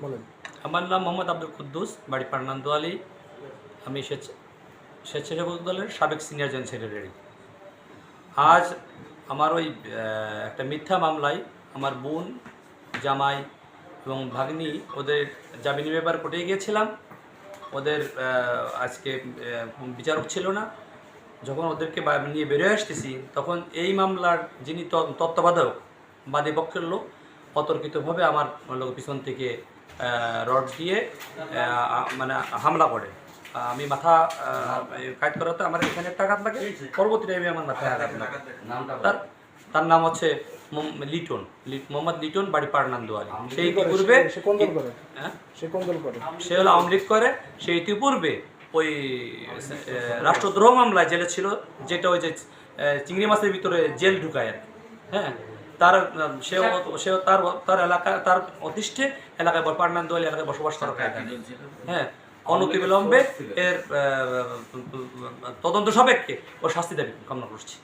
বলেন। আমার নাম মোহাম্মদ আব্দুল কুদ্দুস, বাড়ি পার্নান্দোয়ালি। আমি স্বেচ্ছাসেবক দলের সাবেক সিনিয়র জয়েন্ট সেক্রেটারি। আজ আমার ওই একটা মিথ্যা মামলায় আমার বোন, জামাই এবং ভাগ্নি ওদের জামিনের ব্যাপার কোর্টে গিয়েছিলাম। ওদের আজকে বিচারক ছিল না। যখন ওদেরকে নিয়ে বেরোয় আসতেছি তখন এই মামলার যিনি তত্ত্বাবধায়ক বাদী পক্ষের লোক অতর্কিতভাবে আমার লোক পিছন থেকে রড দিয়ে মানে হামলা করে। আমি মাথা কাট করাতে আমার এখানে একটা আঘাত লাগে, পরবর্তী টাইমে আমার মাথায় আঘাত লাগে। তার নাম হচ্ছে লিটন, মোহাম্মদ লিটন, বাড়ি পার্নান্দোয়ালি। সে ইতিপূর্বে সে হলো আওয়ামী লীগ করে। সে ইতিপূর্বে ওই রাষ্ট্রদ্রোহ মামলায় জেলে ছিল, যেটা ওই যে চিংড়ি মাছের ভিতরে জেল ঢুকায় আর কি। হ্যাঁ, তার সে তার এলাকা, তার অতিষ্ঠে এলাকায় পার্নান্দোয়ালি এলাকায় বসবাস করা থাকে। হ্যাঁ, অনতিবিলম্বে এর তদন্ত সাপেক্ষে ও শাস্তি দাবি কামনা করছি।